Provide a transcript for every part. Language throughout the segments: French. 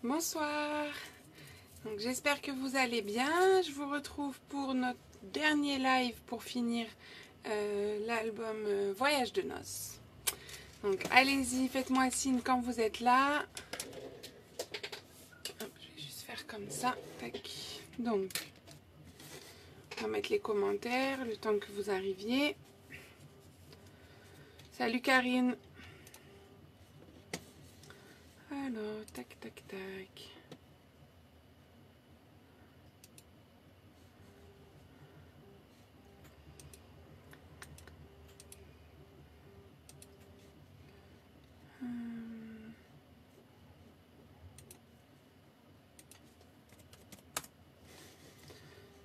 Bonsoir, donc j'espère que vous allez bien. Je vous retrouve pour notre dernier live pour finir l'album Voyage de noces. Donc allez-y, faites-moi signe quand vous êtes là. Hop, je vais juste faire comme ça. Tac. Donc, on va mettre les commentaires le temps que vous arriviez. Salut Karine. Alors, tac, tac, tac.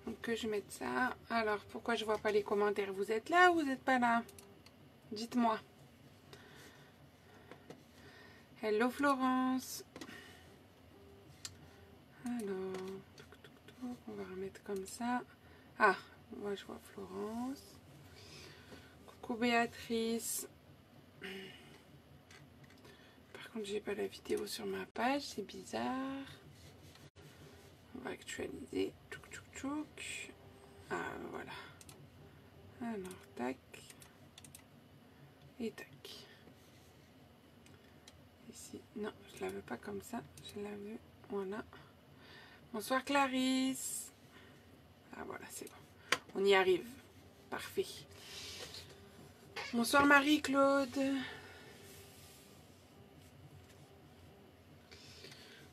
Donc que je mette ça. Alors, pourquoi je vois pas les commentaires? Vous êtes là ou vous n'êtes pas là? Dites-moi. Hello Florence. Alors, on va remettre comme ça. Ah, moi je vois Florence. Coucou Béatrice. Par contre, j'ai pas la vidéo sur ma page, c'est bizarre. On va actualiser. Tchouk tchouk tchouk. Ah, voilà. Alors, tac. Et tac. Ici, non, je la veux pas comme ça. Je la veux, voilà. Bonsoir Clarisse. Ah voilà, c'est bon. On y arrive. Parfait. Bonsoir Marie-Claude.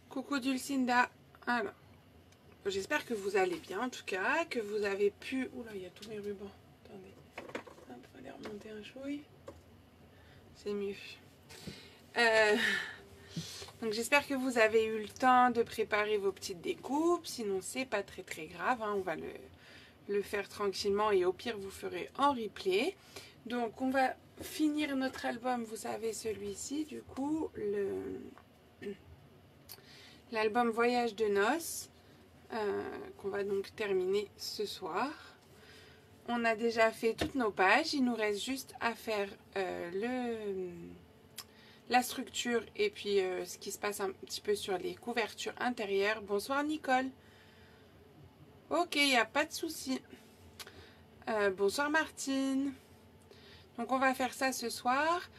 Coucou Dulcinda. Alors, j'espère que vous allez bien en tout cas, que vous avez pu... Oula, il y a tous mes rubans. Attendez. Hop, on va les remonter un chouille. C'est mieux. Donc j'espère que vous avez eu le temps de préparer vos petites découpes. Sinon, c'est pas très grave. Hein. On va le faire tranquillement et au pire, vous ferez en replay. Donc on va finir notre album, vous savez, celui-ci. Du coup, l'album Voyage de noces, qu'on va donc terminer ce soir. On a déjà fait toutes nos pages. Il nous reste juste à faire la structure et puis ce qui se passe un petit peu sur les couvertures intérieures. Bonsoir Nicole. Ok, il n'y a pas de souci. Bonsoir Martine. Donc on va faire ça ce soir.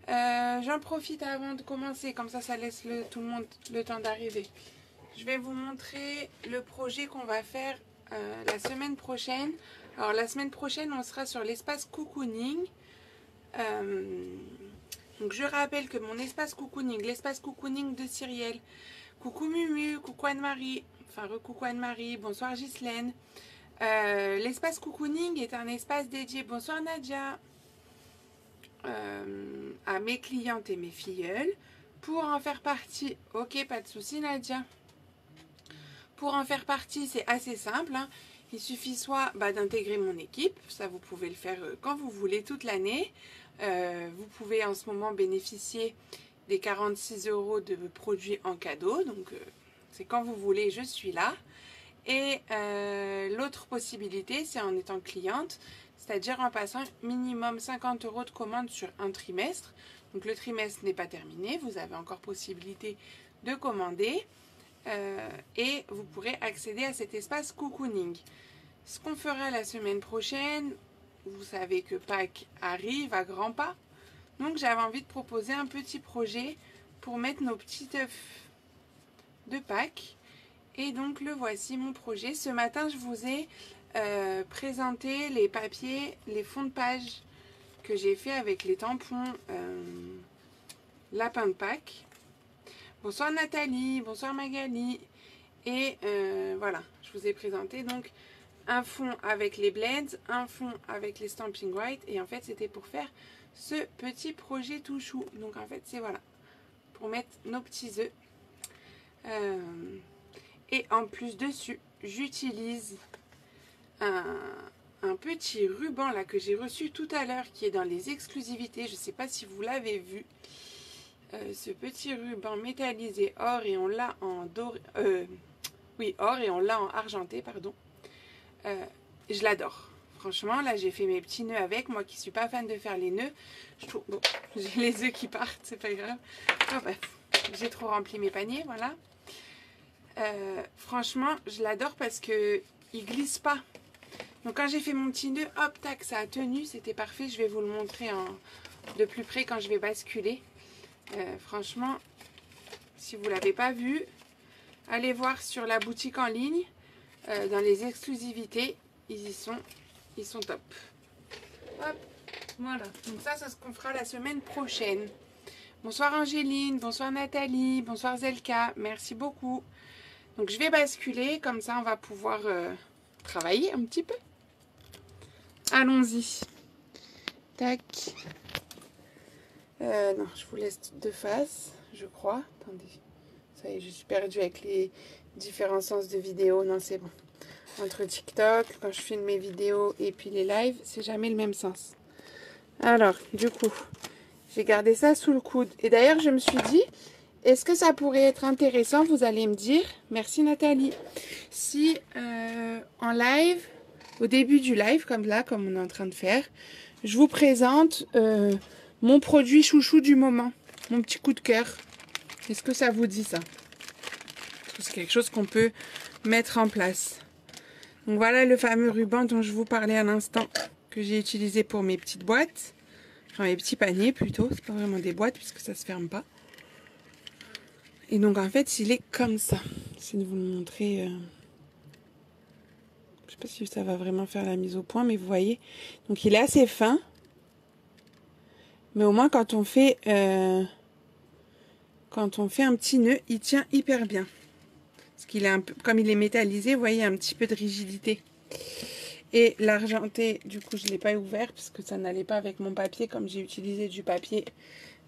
J'en profite avant de commencer, comme ça laisse tout le monde le temps d'arriver. Je vais vous montrer le projet qu'on va faire la semaine prochaine. Alors la semaine prochaine, on sera sur l'espace cocooning. Donc je rappelle que mon espace cocooning, l'espace cocooning de Cyrielle. Coucou Mumu, coucou Anne-Marie, enfin recoucou Anne-Marie, bonsoir Ghislaine. L'espace cocooning est un espace dédié, bonsoir Nadia, à mes clientes et mes filleules. Pour en faire partie, ok, pas de souci Nadia. Pour en faire partie, c'est assez simple. Hein. Il suffit soit d'intégrer mon équipe, ça vous pouvez le faire quand vous voulez toute l'année. Vous pouvez en ce moment bénéficier des 46 € de produits en cadeau. Donc c'est quand vous voulez, je suis là. Et l'autre possibilité, c'est en étant cliente, c'est-à-dire en passant minimum 50 € de commande sur un trimestre. Donc le trimestre n'est pas terminé, vous avez encore possibilité de commander. Et vous pourrez accéder à cet espace cocooning. Ce qu'on fera la semaine prochaine, vous savez que Pâques arrive à grands pas. Donc j'avais envie de proposer un petit projet pour mettre nos petits œufs de Pâques. Et donc le voici mon projet. Ce matin je vous ai présenté les papiers, les fonds de page que j'ai fait avec les tampons lapin de Pâques. Bonsoir Nathalie, bonsoir Magali. Et voilà, je vous ai présenté donc un fond avec les blends, un fond avec les stamping white. Et en fait, c'était pour faire ce petit projet tout chou. Donc en fait, c'est voilà, pour mettre nos petits œufs. Et en plus dessus, j'utilise un petit ruban là que j'ai reçu tout à l'heure qui est dans les exclusivités. Je ne sais pas si vous l'avez vu. Ce petit ruban métallisé or et on l'a en doré, oui, or et on l'a en argenté, pardon. Je l'adore. Franchement, là, j'ai fait mes petits nœuds avec. Moi qui suis pas fan de faire les nœuds, je trouve... Bon, j'ai les œufs qui partent, c'est pas grave. Oh, bref. j'ai trop rempli mes paniers, voilà. Franchement, je l'adore parce que il glisse pas. Donc quand j'ai fait mon petit nœud, hop, tac, ça a tenu, c'était parfait. Je vais vous le montrer de plus près quand je vais basculer. Franchement, si vous ne l'avez pas vu, allez voir sur la boutique en ligne, dans les exclusivités, ils sont top. Hop, voilà. Donc ça, c'est ce qu'on fera la semaine prochaine. Bonsoir Angéline, bonsoir Nathalie, bonsoir Zelka, merci beaucoup. Donc je vais basculer, comme ça on va pouvoir travailler un petit peu. Allons-y. Tac. Non, je vous laisse de face, je crois. Attendez, ça y est, je suis perdue avec les différents sens de vidéo. Non, c'est bon. Entre TikTok, quand je filme mes vidéos et puis les lives, c'est jamais le même sens. Alors, du coup, j'ai gardé ça sous le coude. Et d'ailleurs, je me suis dit, est-ce que ça pourrait être intéressant, vous allez me dire, merci Nathalie, si en live, au début du live, comme là, comme on est en train de faire, je vous présente mon produit chouchou du moment, mon petit coup de cœur. Est-ce que ça vous dit ça? C'est quelque chose qu'on peut mettre en place. Donc voilà le fameux ruban dont je vous parlais à l'instant, que j'ai utilisé pour mes petites boîtes. Enfin mes petits paniers plutôt, c'est pas vraiment des boîtes puisque ça se ferme pas. Et donc en fait il est comme ça. J'essaie de vous le montrer. Je sais pas si ça va vraiment faire la mise au point, mais vous voyez. Donc il est assez fin. Mais au moins quand on fait un petit nœud, il tient hyper bien. Parce qu'il est un peu, comme il est métallisé, vous voyez, un petit peu de rigidité. Et l'argenté, du coup, je ne l'ai pas ouvert parce que ça n'allait pas avec mon papier, comme j'ai utilisé du papier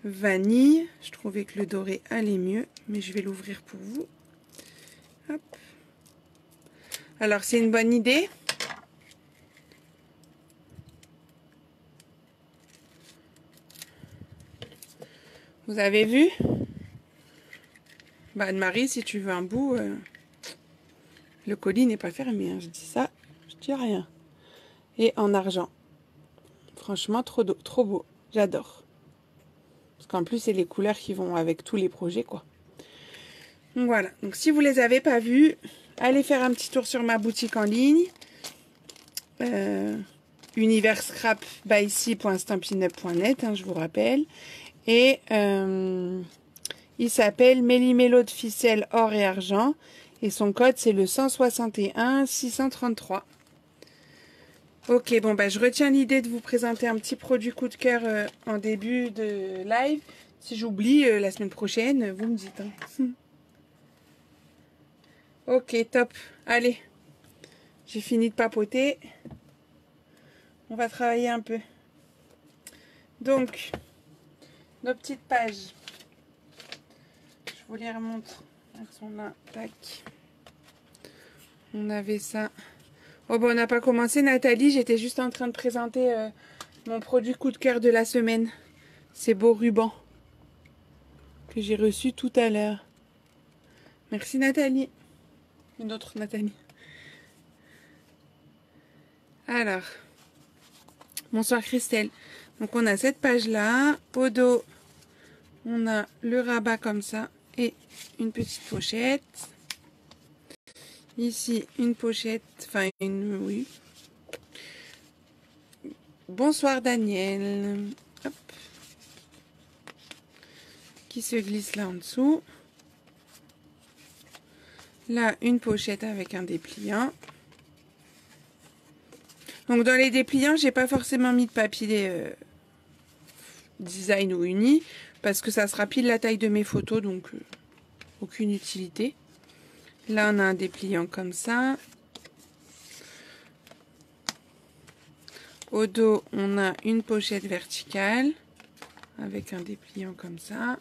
vanille. Je trouvais que le doré allait mieux, mais je vais l'ouvrir pour vous. Hop. Alors, c'est une bonne idée. Vous avez vu? Bah, Anne-Marie, si tu veux un bout, le colis n'est pas fermé. Hein. Je dis ça, je dis rien. Et en argent. Franchement, trop beau. J'adore. Parce qu'en plus, c'est les couleurs qui vont avec tous les projets, quoi. Donc voilà. Donc si vous les avez pas vus, allez faire un petit tour sur ma boutique en ligne. universcrapbyc.stampin'-up.net, hein, je vous rappelle. Et il s'appelle Méli-Mélo de ficelle or et argent. Et son code, c'est le 161 633. Ok, bon, bah, je retiens l'idée de vous présenter un petit produit coup de cœur en début de live. Si j'oublie la semaine prochaine, vous me dites. Hein. Ok, top. Allez, j'ai fini de papoter. On va travailler un peu. Donc, nos petites pages. Je vous les remontre. Elles sont là. Tac. On avait ça. Oh bon, on n'a pas commencé, Nathalie. J'étais juste en train de présenter mon produit coup de cœur de la semaine. Ces beaux rubans que j'ai reçus tout à l'heure. Merci Nathalie. Une autre Nathalie. Alors, bonsoir Christelle. Donc on a cette page-là. Au dos, on a le rabat comme ça et une petite pochette. Ici, une pochette, enfin oui. Bonsoir Daniel. Hop. Qui se glisse là en dessous. Là, une pochette avec un dépliant. Donc dans les dépliants, j'ai pas forcément mis de papier design ou uni parce que ça sera pile la taille de mes photos, donc aucune utilité. Là, on a un dépliant comme ça. Au dos, on a une pochette verticale avec un dépliant comme ça.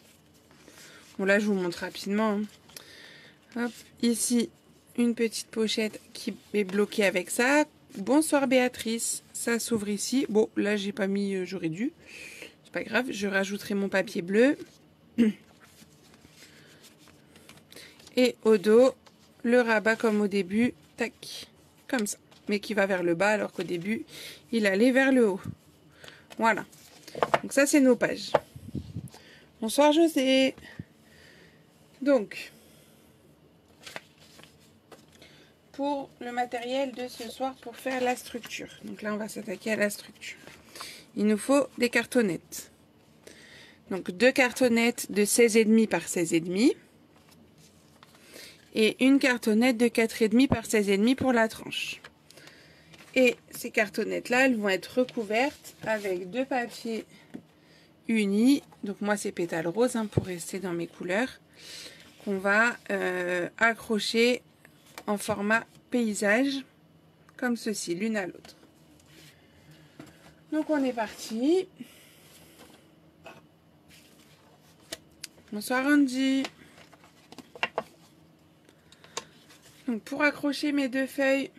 Bon, là, je vous montre rapidement. Hein. Hop, ici, une petite pochette qui est bloquée avec ça. Bonsoir Béatrice, ça s'ouvre ici. Bon, là, j'ai pas mis, j'aurais dû. C'est pas grave, je rajouterai mon papier bleu. Et au dos, le rabat comme au début, tac, comme ça. Mais qui va vers le bas alors qu'au début, il allait vers le haut. Voilà. Donc ça, c'est nos pages. Bonsoir José. Donc, pour le matériel de ce soir pour faire la structure. Donc là, on va s'attaquer à la structure. Il nous faut des cartonnettes. Donc 2 cartonnettes de 16,5 par 16,5 et une cartonnette de 4,5 par 16,5 pour la tranche. Et ces cartonnettes-là, elles vont être recouvertes avec 2 papiers unis. Donc moi, c'est pétale rose hein, pour rester dans mes couleurs. Qu'on va accrocher en format paysage, comme ceci, l'une à l'autre. Donc on est parti. Bonsoir Andy. Donc pour accrocher mes 2 feuilles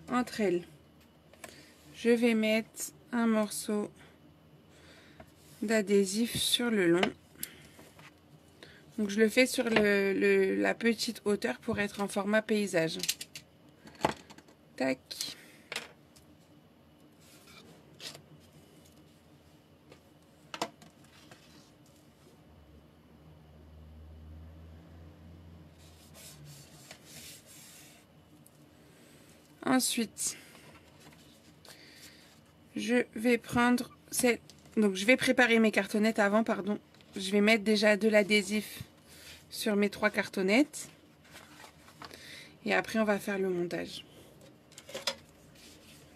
entre elles, je vais mettre un morceau d'adhésif sur le long. Donc je le fais sur la petite hauteur pour être en format paysage. Tac. Ensuite, je vais prendre cette... Donc je vais préparer mes cartonnettes avant, pardon. Je vais mettre déjà de l'adhésif sur mes 3 cartonnettes. Et après, on va faire le montage.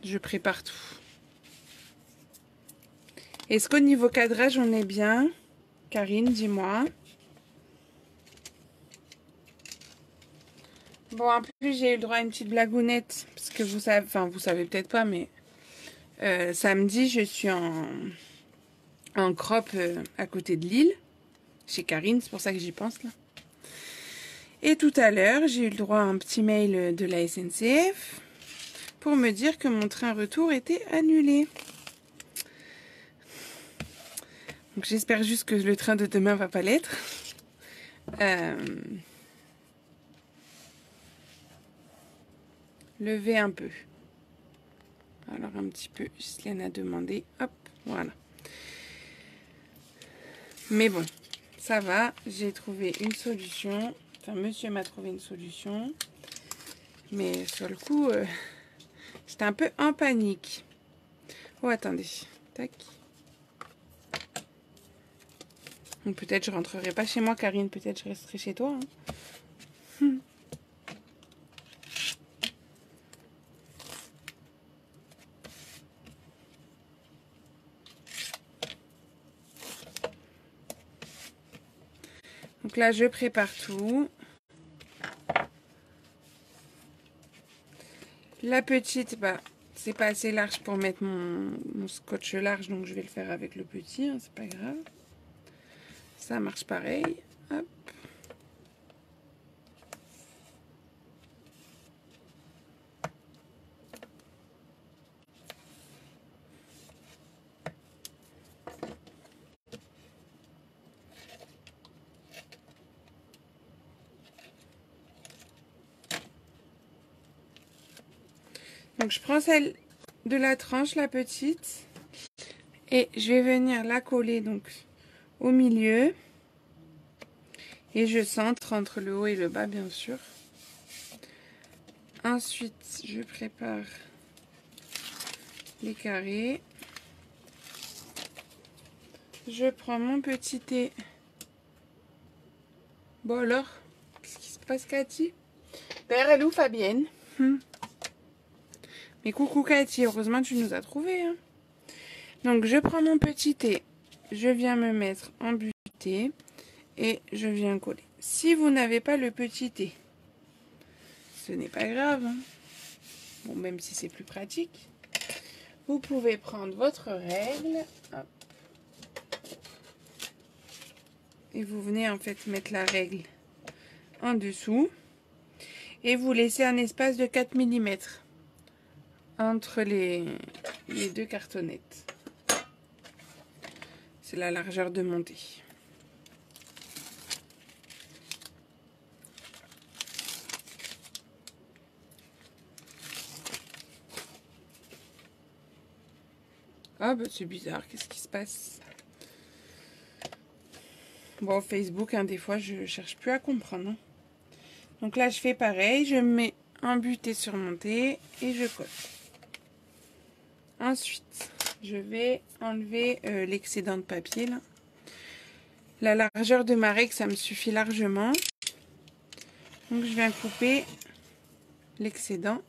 Je prépare tout. Est-ce qu'au niveau cadrage, on est bien? Karine, dis-moi. Bon, en plus, j'ai eu le droit à une petite blagounette. Parce que vous savez, enfin, vous savez peut-être pas, mais samedi, je suis en crop à côté de Lille. Chez Karine, c'est pour ça que j'y pense là. Et tout à l'heure, j'ai eu le droit à un petit mail de la SNCF pour me dire que mon train retour était annulé. Donc j'espère juste que le train de demain va pas l'être. Lever un peu. Alors un petit peu, Ghislaine a demandé. Hop, voilà. Mais bon, ça va. J'ai trouvé une solution. Enfin, monsieur m'a trouvé une solution. Mais sur le coup, j'étais un peu en panique. Oh, attendez. Tac. Peut-être je rentrerai pas chez moi, Karine. Peut-être je resterai chez toi. Hein. Donc là, je prépare tout. La petite, bah, c'est pas assez large pour mettre mon scotch large, donc je vais le faire avec le petit, hein, c'est pas grave. Ça marche pareil. Hop. Donc je prends celle de la tranche, la petite, et je vais venir la coller donc au milieu. Et je centre entre le haut et le bas, bien sûr. Ensuite, je prépare les carrés. Je prends mon petit thé. Bon alors, qu'est-ce qui se passe, Cathy? Père, elle est où, Fabienne? Mais coucou Cathy, heureusement tu nous as trouvés. Hein. Donc je prends mon petit thé, je viens me mettre en butée et je viens coller. Si vous n'avez pas le petit thé, ce n'est pas grave. Hein. Bon, même si c'est plus pratique, vous pouvez prendre votre règle. Hop. Et vous venez en fait mettre la règle en dessous. Et vous laissez un espace de 4 mm entre les 2 cartonnettes. C'est la largeur de montée. Ah bah c'est bizarre, qu'est-ce qui se passe? Bon, Facebook, hein, des fois, je cherche plus à comprendre. Hein. Donc là, je fais pareil. Je mets un buté surmonté et je colle. Ensuite, je vais enlever l'excédent de papier. Là. La largeur de ma règle, ça me suffit largement. Donc, je viens couper l'excédent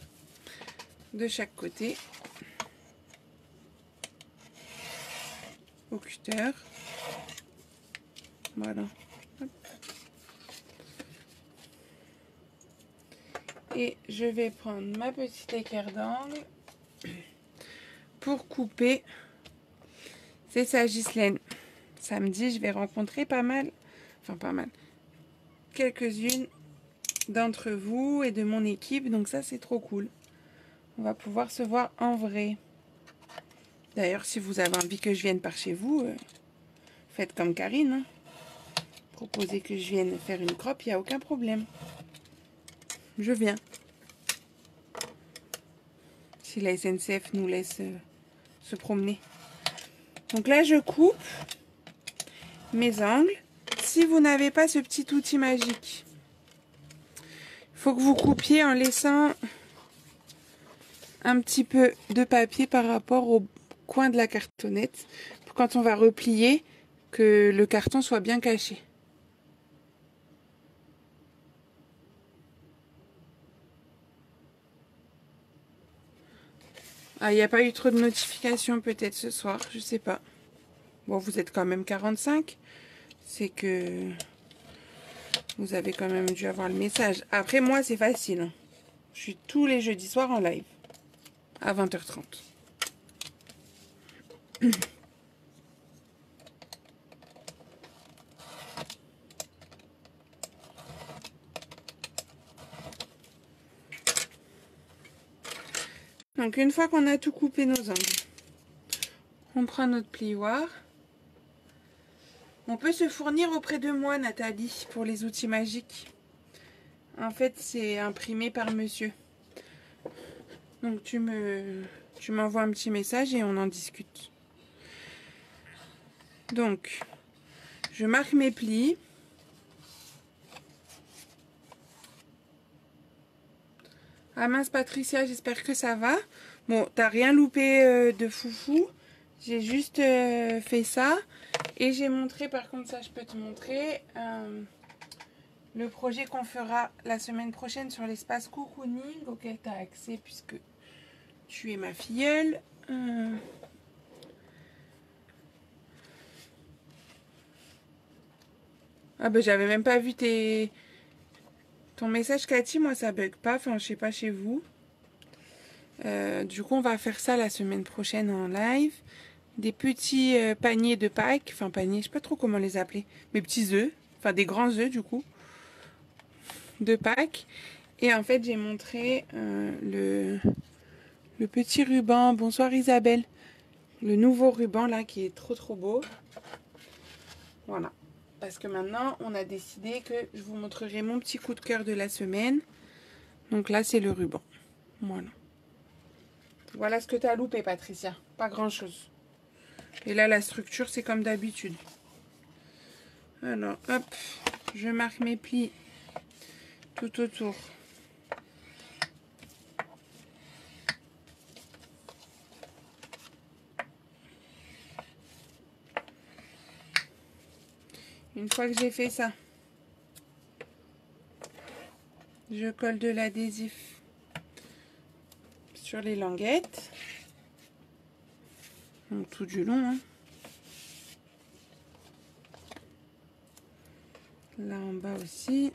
de chaque côté au cutter. Voilà. Hop. Et je vais prendre ma petite équerre d'angle pour couper. C'est ça, Ghislaine. Samedi, je vais rencontrer pas mal, quelques-unes d'entre vous et de mon équipe. Donc ça, c'est trop cool. On va pouvoir se voir en vrai. D'ailleurs, si vous avez envie que je vienne par chez vous, faites comme Karine. Hein. Proposez que je vienne faire une crop, il n'y a aucun problème. Je viens. Si la SNCF nous laisse se promener. Donc là, je coupe mes angles. Si vous n'avez pas ce petit outil magique, il faut que vous coupiez en laissant un petit peu de papier par rapport au coin de la cartonnette pour quand on va replier, que le carton soit bien caché. Ah, il n'y a pas eu trop de notifications peut-être ce soir, je sais pas. Bon, vous êtes quand même 45. C'est que vous avez quand même dû avoir le message. Après, moi, c'est facile. Hein. Je suis tous les jeudis soirs en live. À 20h30. Donc, une fois qu'on a tout coupé nos angles, on prend notre plioir. On peut se fournir auprès de moi, Nathalie, pour les outils magiques. En fait, c'est imprimé par monsieur. Donc, tu m'envoies un petit message et on en discute. Donc, je marque mes plis. Ah mince Patricia, j'espère que ça va. Bon, t'as rien loupé de foufou. J'ai juste fait ça. Et j'ai montré, par contre ça je peux te montrer, le projet qu'on fera la semaine prochaine sur l'espace cocooning auquel tu as accès puisque tu es ma filleule. Ah ben j'avais même pas vu ton message Cathy, moi ça bug pas, enfin je sais pas chez vous. Du coup on va faire ça la semaine prochaine en live. Des petits paniers de Pâques, enfin paniers, je sais pas trop comment les appeler, mes petits œufs, enfin des grands œufs du coup, de Pâques. Et en fait j'ai montré le petit ruban, bonsoir Isabelle, le nouveau ruban là qui est trop beau. Voilà, parce que maintenant on a décidé que je vous montrerai mon petit coup de cœur de la semaine. Donc là c'est le ruban, voilà. Voilà ce que tu as loupé Patricia, pas grand chose. Et là la structure c'est comme d'habitude. Alors hop, je marque mes plis tout autour. Une fois que j'ai fait ça, je colle de l'adhésif sur les languettes. Donc tout du long. Hein. Là en bas aussi.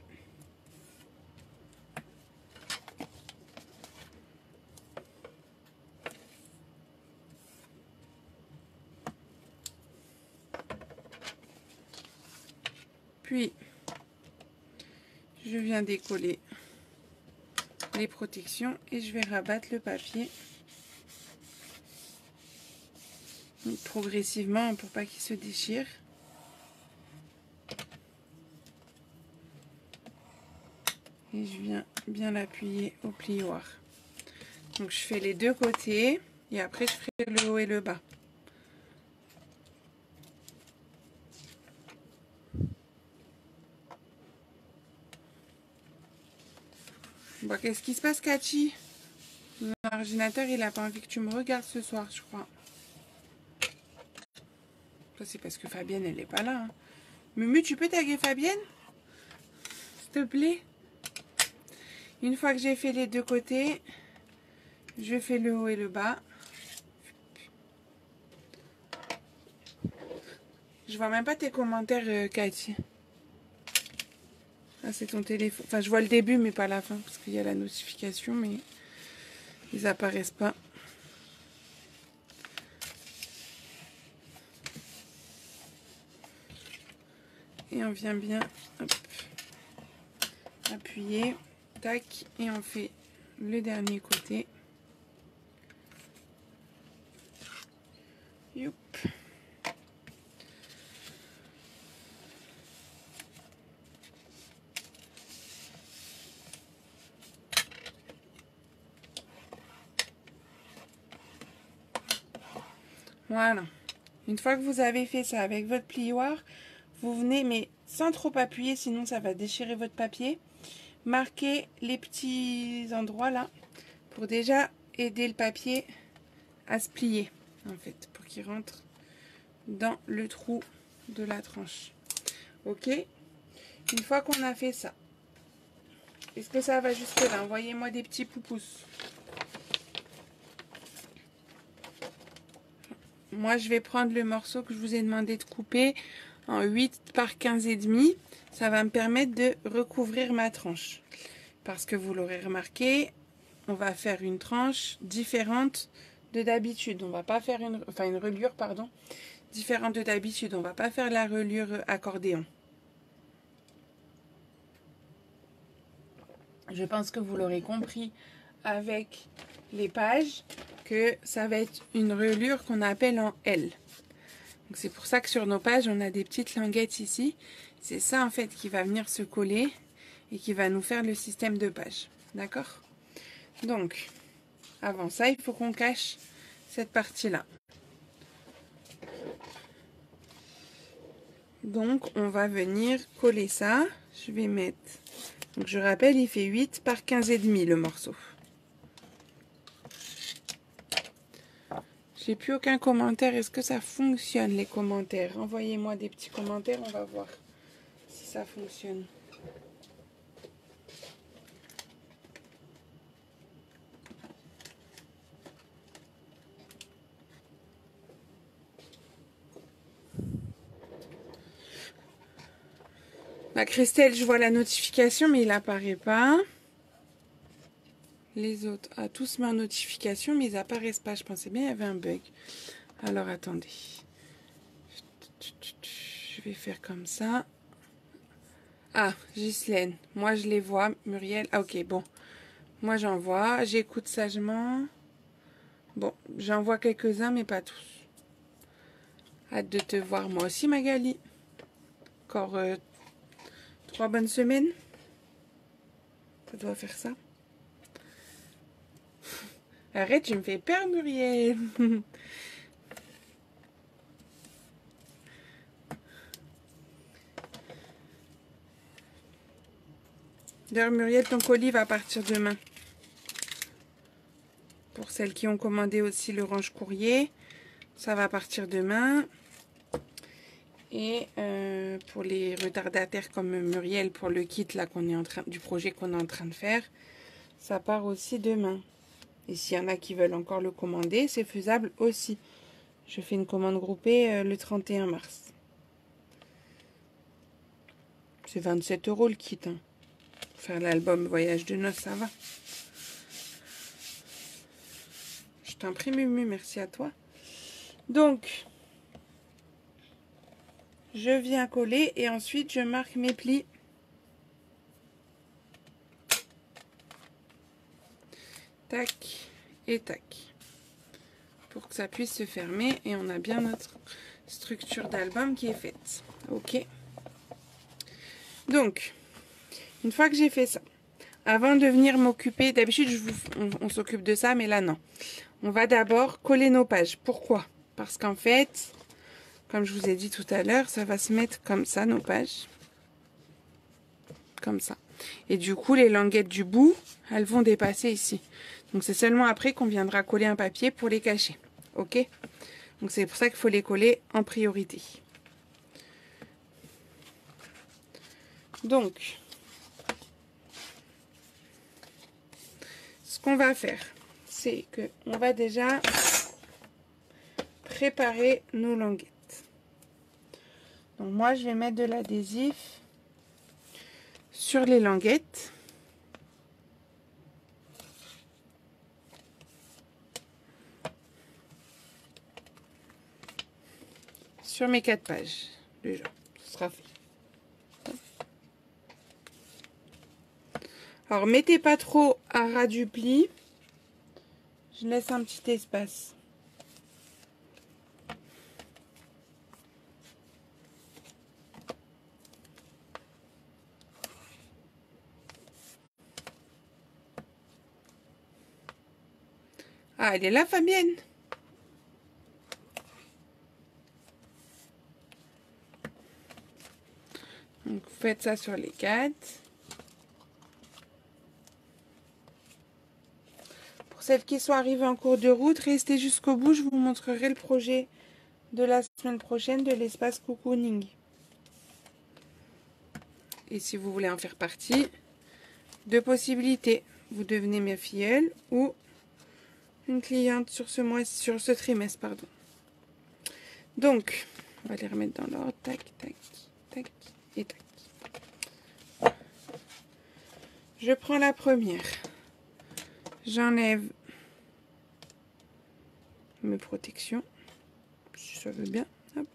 Puis, je viens décoller les protections et je vais rabattre le papier progressivement pour pas qu'il se déchire. Et je viens bien l'appuyer au plioir. Donc je fais les deux côtés et après je ferai le haut et le bas. Bon, qu'est-ce qui se passe, Cathy? Mon ordinateur, il a pas envie que tu me regardes ce soir, je crois. Ça, c'est parce que Fabienne, elle est pas là. Hein. Mumu, tu peux taguer Fabienne? S'il te plaît. Une fois que j'ai fait les deux côtés, je fais le haut et le bas. Je vois même pas tes commentaires, Cathy. Ah, c'est ton téléphone. Enfin, je vois le début, mais pas la fin, parce qu'il y a la notification, mais ils apparaissent pas. Et on vient bien hop, appuyer, tac, et on fait le dernier côté. Youp. Voilà. Une fois que vous avez fait ça avec votre plioir, vous venez, mais sans trop appuyer, sinon ça va déchirer votre papier. Marquez les petits endroits là pour déjà aider le papier à se plier, en fait, pour qu'il rentre dans le trou de la tranche. Ok? Une fois qu'on a fait ça, est-ce que ça va jusque là? Envoyez-moi des petits pouces. Moi, je vais prendre le morceau que je vous ai demandé de couper en 8 par 15 et demi. Ça va me permettre de recouvrir ma tranche. Parce que vous l'aurez remarqué, on va faire une tranche différente de d'habitude. On va pas faire une reliure, pardon, différente de d'habitude. On va pas faire la reliure accordéon. Je pense que vous l'aurez compris avec les pages que ça va être une reliure qu'on appelle en L. Donc c'est pour ça que sur nos pages, on a des petites languettes ici. C'est ça en fait qui va venir se coller et qui va nous faire le système de page. D'accord? Donc, avant ça, il faut qu'on cache cette partie-là. Donc, on va venir coller ça. Je vais mettre... Donc, je rappelle, il fait 8 par 15 et demi le morceau. J'ai plus aucun commentaire. Est-ce que ça fonctionne, les commentaires? Envoyez-moi des petits commentaires, on va voir si ça fonctionne. Bah, Christelle, je vois la notification, mais il apparaît pas. Les autres, tous mis en notification, mais ils apparaissent pas. Je pensais bien qu'il y avait un bug. Alors, attendez. Je vais faire comme ça. Ah, Ghislaine, moi je les vois. Muriel, ah ok, bon. Moi j'en vois, j'écoute sagement. Bon, j'en vois quelques-uns, mais pas tous. Hâte de te voir moi aussi, Magali. Encore 3 bonnes semaines. Ça doit faire ça. Arrête, tu me fais peur, Muriel. D'ailleurs, Muriel, ton colis va partir demain. Pour celles qui ont commandé aussi le range courrier, ça va partir demain. Et pour les retardataires comme Muriel, pour le kit là qu'on est en train du projet qu'on est en train de faire, ça part aussi demain. Et s'il y en a qui veulent encore le commander, c'est faisable aussi. Je fais une commande groupée le 31 mars. C'est 27 € le kit. Hein. Pour faire l'album Voyage de noces, ça va. Je t'en prie, Mumu, merci à toi. Donc, je viens coller et ensuite je marque mes plis. Tac et tac. Pour que ça puisse se fermer et on a bien notre structure d'album qui est faite. Ok. Donc, une fois que j'ai fait ça, avant de venir m'occuper, d'habitude on s'occupe de ça, mais là non. On va d'abord coller nos pages. Pourquoi? Parce qu'en fait, comme je vous ai dit tout à l'heure, ça va se mettre comme ça, nos pages. Comme ça. Et du coup, les languettes du bout, elles vont dépasser ici. Donc c'est seulement après qu'on viendra coller un papier pour les cacher. Ok? Donc c'est pour ça qu'il faut les coller en priorité. Donc, ce qu'on va faire, c'est qu'on va déjà préparer nos languettes. Donc moi, je vais mettre de l'adhésif sur les languettes. Sur mes 4 pages, déjà, ce sera fait. Alors, mettez pas trop à ras du pli. Je laisse un petit espace. Ah, elle est là, Fabienne. Donc, vous faites ça sur les 4. Pour celles qui sont arrivées en cours de route, restez jusqu'au bout. Je vous montrerai le projet de la semaine prochaine de l'espace cocooning. Et si vous voulez en faire partie, deux possibilités. Vous devenez ma filleule ou une cliente sur ce trimestre, pardon. Donc, on va les remettre dans l'ordre. Tac, tac, tac et tac. Je prends la première. J'enlève mes protections, si ça veut bien. Hop.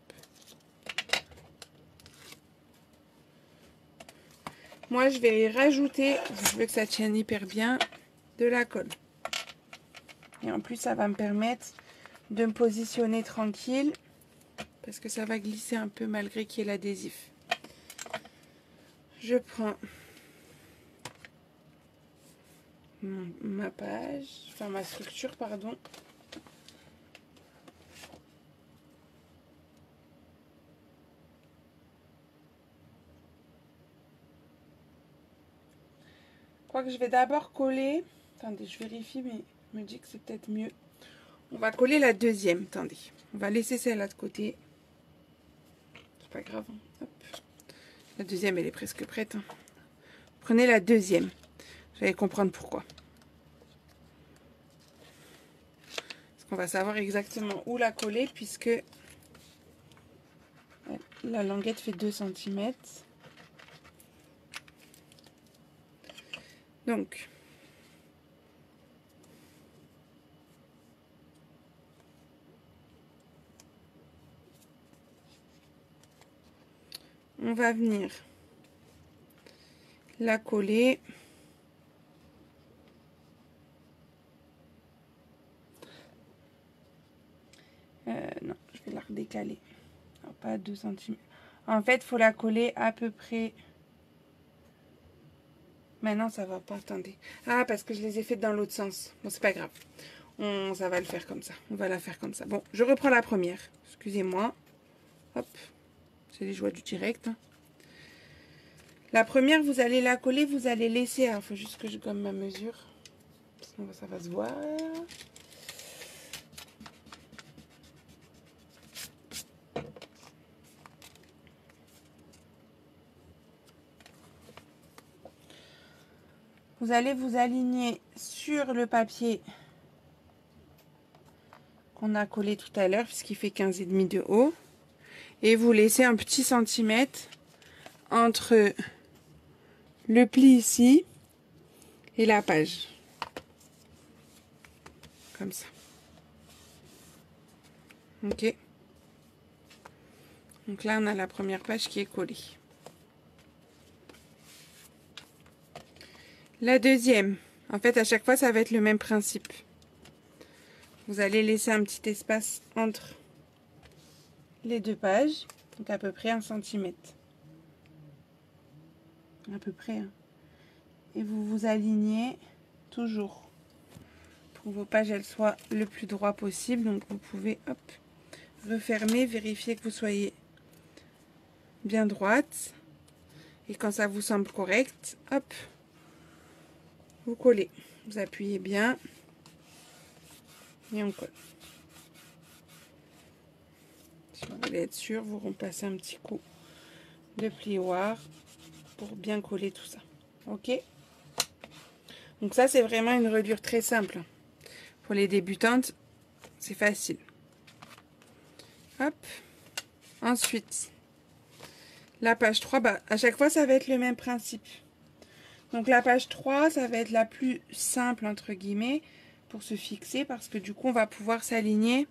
Moi, je vais y rajouter, je veux que ça tienne hyper bien, de la colle. Et en plus, ça va me permettre de me positionner tranquille, parce que ça va glisser un peu malgré qu'il y ait l'adhésif. Je prends ma page, enfin ma structure, pardon. Je crois que je vais d'abord coller. Attendez, je vérifie, mais je me dis que c'est peut-être mieux. On va coller la deuxième. Attendez, on va laisser celle-là de côté. C'est pas grave. Hop. La deuxième, elle est presque prête. Hein. Prenez la deuxième. Vous allez comprendre pourquoi. Parce qu'on va savoir exactement où la coller, puisque la languette fait 2 cm. Donc, on va venir la coller. Non, je vais la redécaler. Alors, pas à 2 cm. En fait, il faut la coller à peu près. Maintenant, ça va pas. Attendez. Ah, parce que je les ai faites dans l'autre sens. Bon, c'est pas grave. Ça va le faire comme ça. On va la faire comme ça. Bon, je reprends la première. Excusez-moi. Hop. C'est les joies du direct. Hein. La première, vous allez la coller. Vous allez laisser. Il faut juste que je gomme ma mesure. Sinon, ça va se voir. Vous allez vous aligner sur le papier qu'on a collé tout à l'heure, puisqu'il fait 15,5 de haut. Et vous laissez un petit centimètre entre le pli ici et la page. Comme ça. Ok. Donc là, on a la première page qui est collée. La deuxième, en fait, à chaque fois, ça va être le même principe. Vous allez laisser un petit espace entre les deux pages, donc à peu près 1 cm. À peu près. Hein. Et vous vous alignez toujours pour que vos pages elles soient le plus droit possible. Donc vous pouvez hop, refermer, vérifier que vous soyez bien droite. Et quand ça vous semble correct, hop, vous collez. Vous appuyez bien et on colle. Si vous voulez être sûr, vous repassez un petit coup de plioir pour bien coller tout ça. Ok? Donc ça, c'est vraiment une reliure très simple. Pour les débutantes, c'est facile. Hop. Ensuite, la page 3, bah, à chaque fois, ça va être le même principe. Donc la page 3, ça va être la plus simple, entre guillemets, pour se fixer, parce que du coup, on va pouvoir s'aligner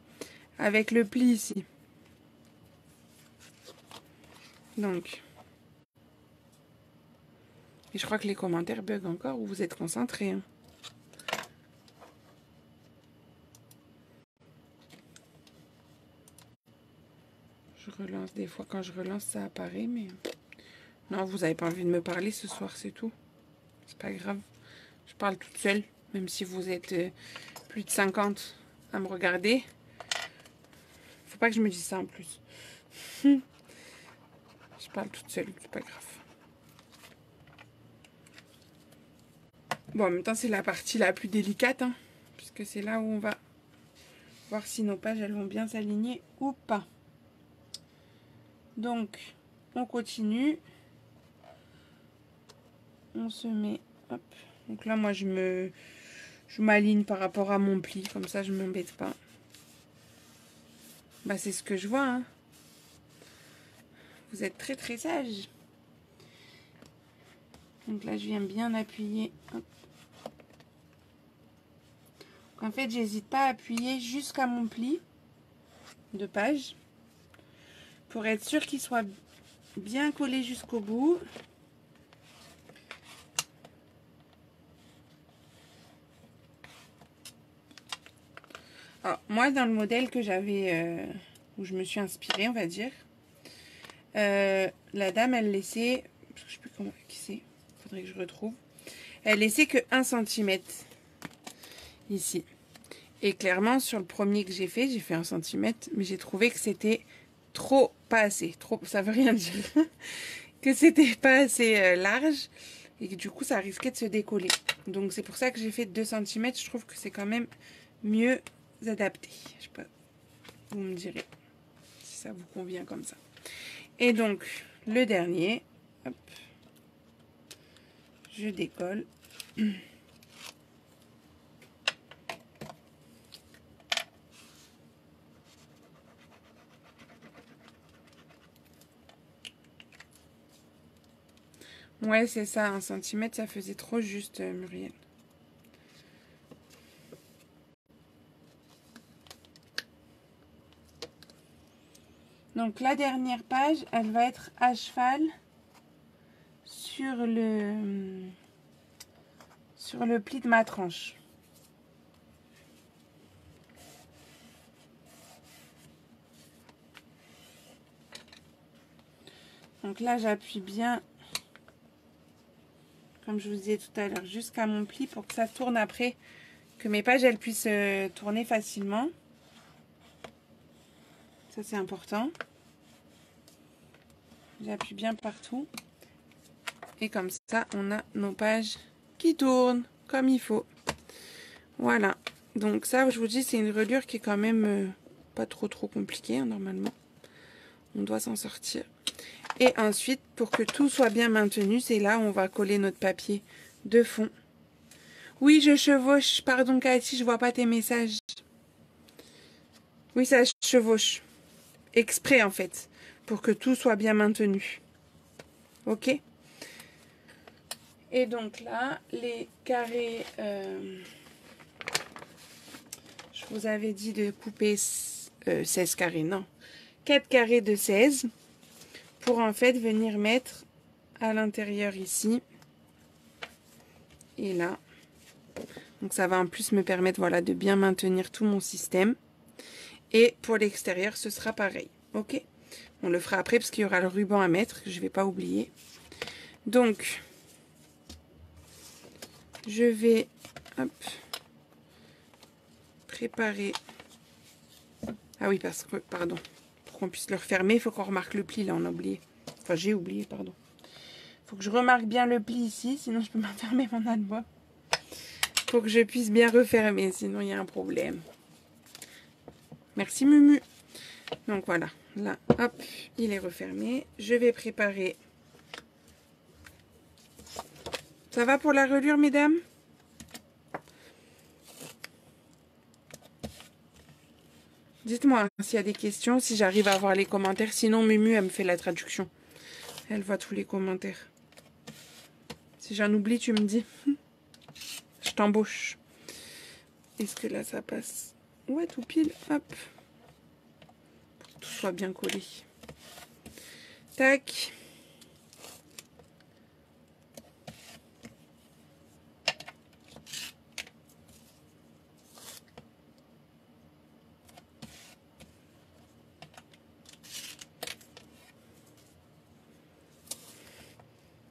avec le pli ici. Donc, et je crois que les commentaires bug encore, ou vous êtes concentrés. Hein. Je relance des fois, quand je relance, ça apparaît, mais... Non, vous n'avez pas envie de me parler ce soir, c'est tout. C'est pas grave. Je parle toute seule, même si vous êtes plus de 50 à me regarder. Faut pas que je me dise ça en plus. Je parle toute seule, c'est pas grave. Bon, en même temps, c'est la partie la plus délicate, hein, puisque c'est là où on va voir si nos pages elles vont bien s'aligner ou pas. Donc, on continue. On se met, hop. Donc là, moi, je m'aligne par rapport à mon pli, comme ça, je ne m'embête pas. Bah, c'est ce que je vois, hein. Vous êtes très, très sage. Donc là, je viens bien appuyer. Hop. En fait, j'hésite pas à appuyer jusqu'à mon pli de page pour être sûr qu'il soit bien collé jusqu'au bout. Alors, moi, dans le modèle que j'avais, où je me suis inspirée, on va dire, la dame, elle laissait, je sais plus comment, qui c'est, faudrait que je retrouve, elle laissait que 1 cm ici. Et clairement, sur le premier que j'ai fait 1 cm, mais j'ai trouvé que c'était trop, pas assez, trop, ça veut rien dire, que c'était pas assez large, et que du coup, ça risquait de se décoller. Donc, c'est pour ça que j'ai fait 2 cm, je trouve que c'est quand même mieux adapté. Je sais pas, vous me direz si ça vous convient comme ça. Et donc, le dernier, hop, je décolle. Ouais, c'est ça, 1 cm, ça faisait trop juste, Muriel. Donc, la dernière page, elle va être à cheval sur le pli de ma tranche. Donc là, j'appuie bien, comme je vous disais tout à l'heure, jusqu'à mon pli pour que ça tourne après, que mes pages, elles puissent tourner facilement. Ça, c'est important. J'appuie bien partout. Et comme ça, on a nos pages qui tournent comme il faut. Voilà. Donc ça, je vous dis, c'est une reliure qui est quand même pas trop compliquée, hein, normalement. On doit s'en sortir. Et ensuite, pour que tout soit bien maintenu, c'est là où on va coller notre papier de fond. Oui, je chevauche. Pardon, Cathy, je vois pas tes messages. Oui, ça chevauche. Exprès, en fait. Pour que tout soit bien maintenu. Ok? Et donc là, les carrés... je vous avais dit de couper 16 carrés, non. 4 carrés de 16. Pour en fait venir mettre à l'intérieur ici. Et là. Donc ça va en plus me permettre, voilà, de bien maintenir tout mon système. Et pour l'extérieur, ce sera pareil. Ok? On le fera après parce qu'il y aura le ruban à mettre, que je ne vais pas oublier. Donc, je vais hop, préparer. Ah oui, parce que, pardon, pour qu'on puisse le refermer, il faut qu'on remarque le pli, là, on a oublié. Enfin, j'ai oublié, pardon. Faut que je remarque bien le pli ici, sinon je peux m'enfermer mon as de bois. Faut que je puisse bien refermer, sinon il y a un problème. Merci Mumu. Donc voilà, là, hop, il est refermé. Je vais préparer. Ça va pour la reliure, mesdames? Dites-moi s'il y a des questions, si j'arrive à voir les commentaires. Sinon, Mumu, elle me fait la traduction. Elle voit tous les commentaires. Si j'en oublie, tu me dis. Je t'embauche. Est-ce que là, ça passe? Ouais, tout pile. Hop. Pour que tout soit bien collé. Tac.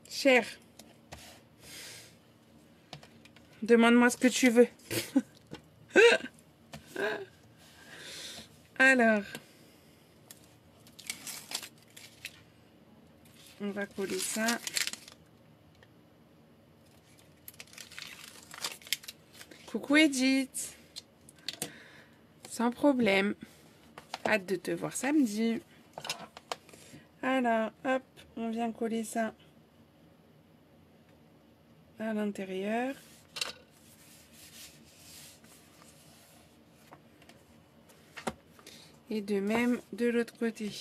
Cher. Demande-moi ce que tu veux. Alors. On va coller ça. Coucou Edith. Sans problème. Hâte de te voir samedi. Alors, hop, on vient coller ça à l'intérieur. Et de même de l'autre côté.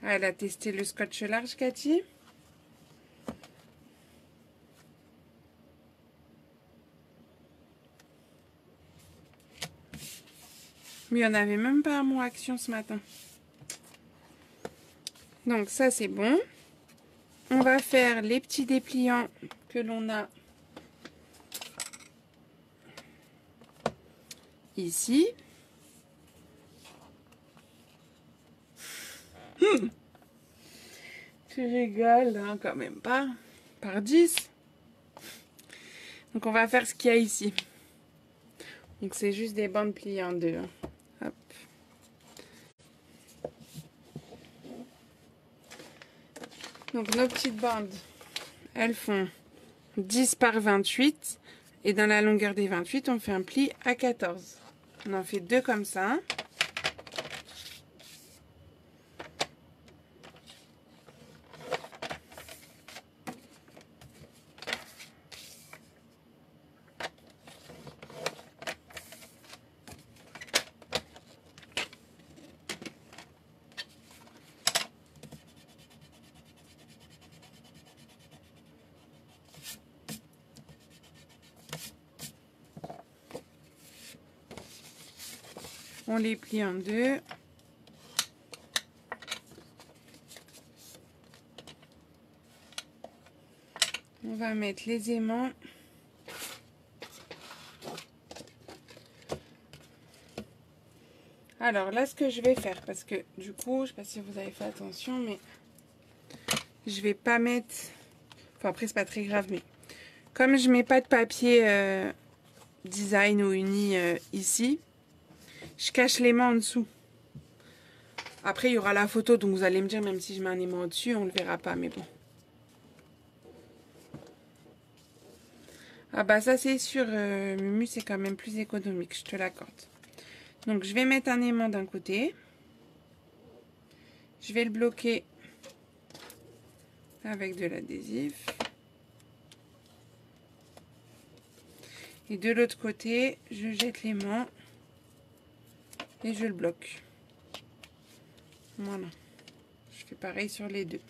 Elle a testé le scotch large, Cathy. Mais il n'y en avait même pas à mon action ce matin. Donc ça c'est bon. On va faire les petits dépliants que l'on a ici. Tu rigoles, hein, quand même pas. Par 10. Donc on va faire ce qu'il y a ici. Donc c'est juste des bandes pliées en deux. Hop. Donc nos petites bandes, elles font 10 par 28. Et dans la longueur des 28, on fait un pli à 14. On en fait deux comme ça. On les plie en deux. On va mettre les aimants. Alors là, ce que je vais faire, parce que du coup, je sais pas si vous avez fait attention, mais je vais pas mettre... Enfin après, c'est pas très grave, mais comme je mets pas de papier design ou uni ici, je cache l'aimant en dessous. Après, il y aura la photo, donc vous allez me dire, même si je mets un aimant au-dessus, on le verra pas, mais bon. Ah bah ça c'est sûr, Mumu, c'est quand même plus économique, je te l'accorde. Donc je vais mettre un aimant d'un côté. Je vais le bloquer avec de l'adhésif. Et de l'autre côté, je jette l'aimant et je le bloque. Voilà. Je fais pareil sur les deux.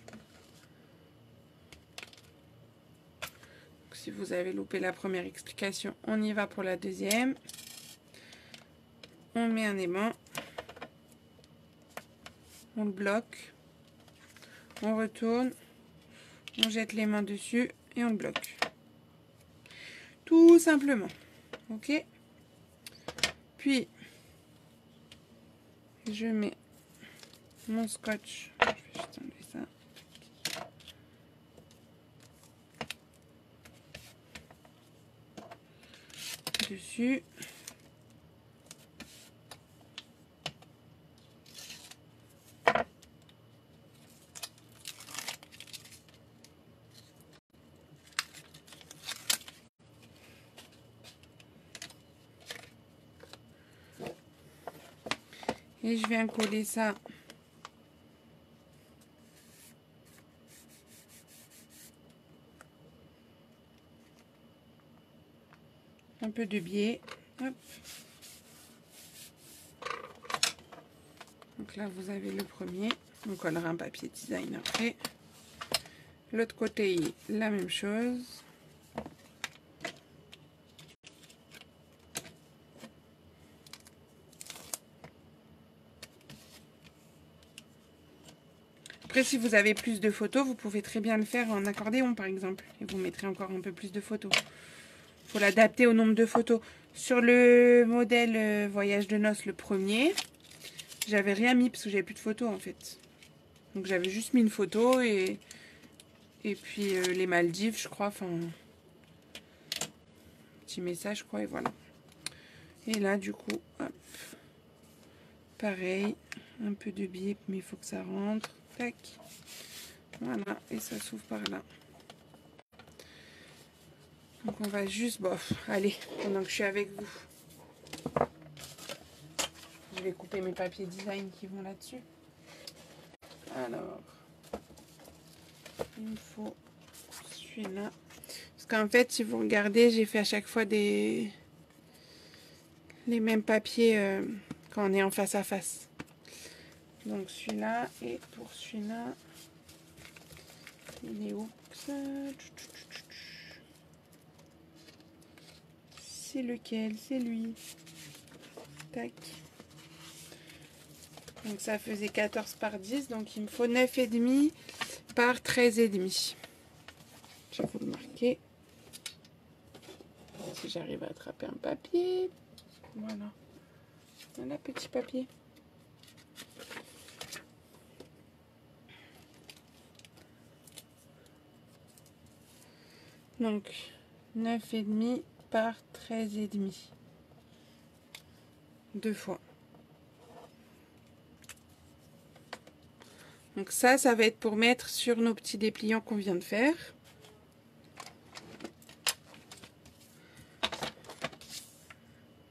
Donc, si vous avez loupé la première explication, on y va pour la deuxième. On met un aimant. On le bloque. On retourne. On jette l'aimant dessus et on le bloque. Tout simplement. Ok. Puis, je mets mon scotch. Je vais juste enlever ça. dessus. Et je viens coller ça un peu de biais. Hop. Donc là, vous avez le premier. On collera un papier design après. L'autre côté, la même chose. Après, si vous avez plus de photos, vous pouvez très bien le faire en accordéon, par exemple. Et vous mettrez encore un peu plus de photos. Il faut l'adapter au nombre de photos. Sur le modèle voyage de noces, le premier, j'avais rien mis parce que j'avais plus de photos, en fait. Donc, j'avais juste mis une photo et puis les Maldives, je crois. Enfin, petit message, quoi, et voilà. Et là, du coup, hop, pareil, un peu de biais, mais il faut que ça rentre. Tac. Voilà, et ça s'ouvre par là. Donc on va juste, bof, allez, pendant que je suis avec vous, je vais couper mes papiers design qui vont là-dessus. Alors, il me faut celui-là. Parce qu'en fait, si vous regardez, j'ai fait à chaque fois les mêmes papiers quand on est en face à face. Donc celui-là, et pour celui-là, il est où? C'est lequel? C'est lui. Tac. Donc ça faisait 14 par 10, donc il me faut 9,5 par 13,5. Je vais vous le marquer. Si j'arrive à attraper un papier. Voilà. Voilà, petit papier. Donc 9,5 par 13,5. Deux fois. Donc ça va être pour mettre sur nos petits dépliants qu'on vient de faire.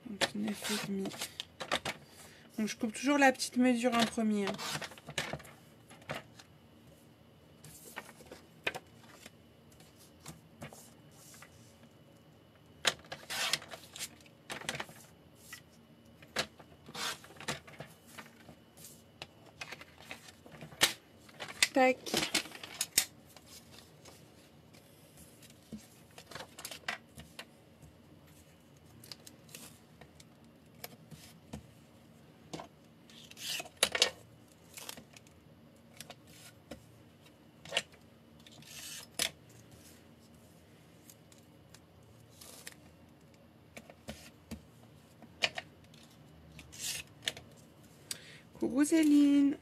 Donc 9,5. Donc je coupe toujours la petite mesure en premier. Hein. Tac. Coucou Céline.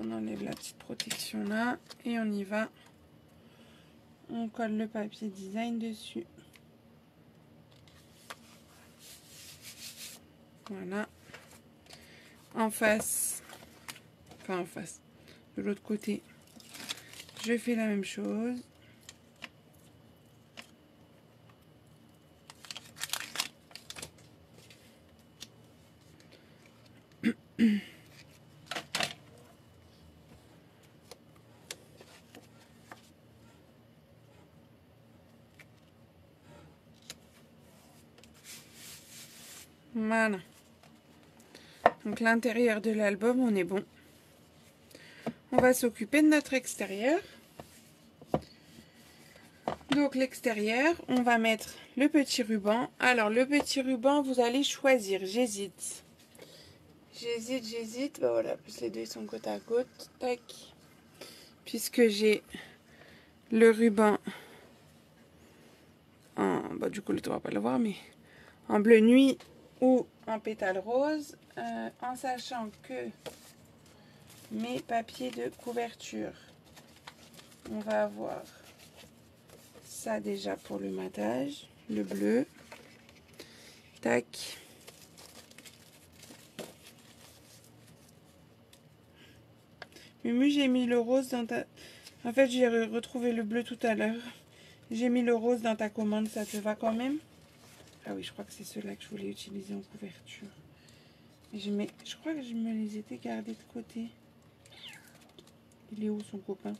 On enlève la petite protection là et on y va. On colle le papier design dessus. Voilà. En face, enfin en face, de l'autre côté, je fais la même chose. Voilà. Donc l'intérieur de l'album, on est bon. On va s'occuper de notre extérieur. Donc l'extérieur, on va mettre le petit ruban. Alors le petit ruban, vous allez choisir. J'hésite. J'hésite. Bah voilà, plus les deux sont côte à côte. Tac. Puisque j'ai le ruban en, bah, du coup, tu ne vas pas le voir, mais en bleu nuit ou en pétale rose, en sachant que mes papiers de couverture, on va avoir ça déjà pour le matage, le bleu, tac. Mumu, j'ai mis le rose dans ta... En fait, j'ai retrouvé le bleu tout à l'heure. J'ai mis le rose dans ta commande, ça te va quand même? Ah oui, je crois que c'est ceux-là que je voulais utiliser en couverture. Je crois que je me les étais gardés de côté. Il est où son copain?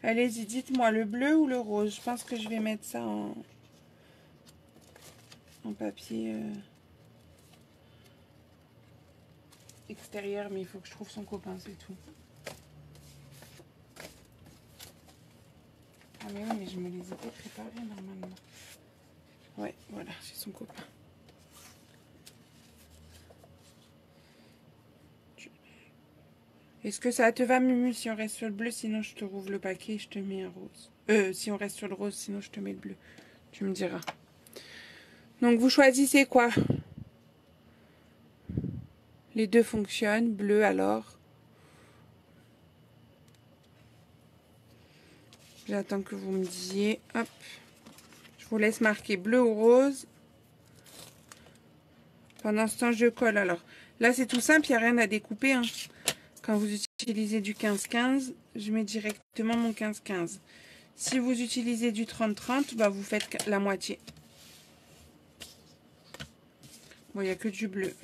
Allez-y, dites-moi, le bleu ou le rose? Je pense que je vais mettre ça en papier extérieur, mais il faut que je trouve son copain, c'est tout. Ah mais oui, mais je me les étais préparés normalement. Ouais, voilà, c'est son copain. Est-ce que ça te va, Mumu, si on reste sur le bleu? Sinon, je te rouvre le paquet et je te mets un rose. Si on reste sur le rose, sinon je te mets le bleu. Tu me diras. Donc, vous choisissez quoi? Les deux fonctionnent. Bleu, alors. J'attends que vous me disiez. Hop. Je vous laisse marquer bleu ou rose. Pendant ce temps, je colle. Alors, là, c'est tout simple. Il n'y a rien à découper. Hein. Quand vous utilisez du 15-15, je mets directement mon 15-15. Si vous utilisez du 30-30, bah, vous faites la moitié. Bon, il n'y a que du bleu.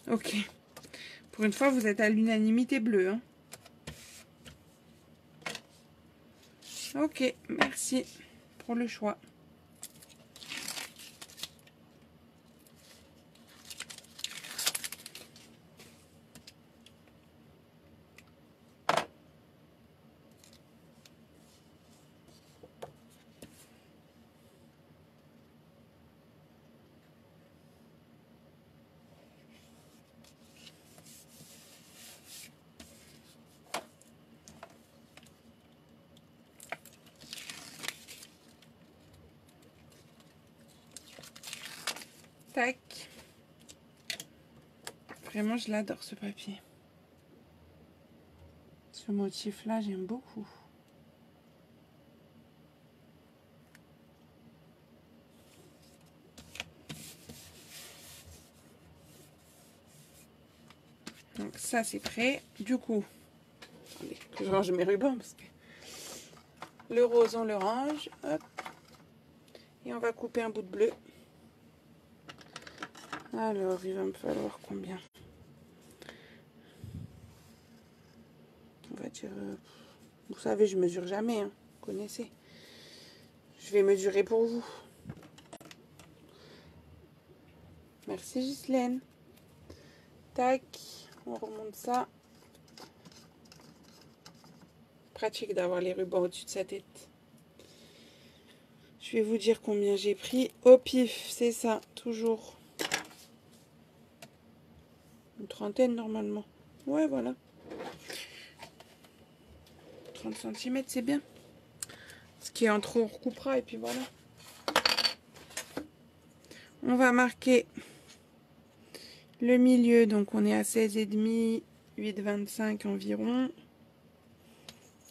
Ok. Pour une fois, vous êtes à l'unanimité bleue. Hein. Ok, merci pour le choix. Tac. Vraiment, je l'adore ce papier. Ce motif-là, j'aime beaucoup. Donc ça, c'est prêt. Du coup, attendez, que je range mes rubans parce que le rose, on le range. Hop. Et on va couper un bout de bleu. Alors, il va me falloir combien? On va dire... vous savez, je mesure jamais, hein. Vous connaissez. Je vais mesurer pour vous. Merci Ghislaine. Tac, on remonte ça. Pratique d'avoir les rubans au-dessus de sa tête. Je vais vous dire combien j'ai pris au pif, c'est ça, toujours. Une trentaine normalement. Ouais, voilà. 30 cm, c'est bien. Ce qui est en trop, on recoupera et puis voilà. On va marquer le milieu, donc on est à 16,5, 8,25 environ.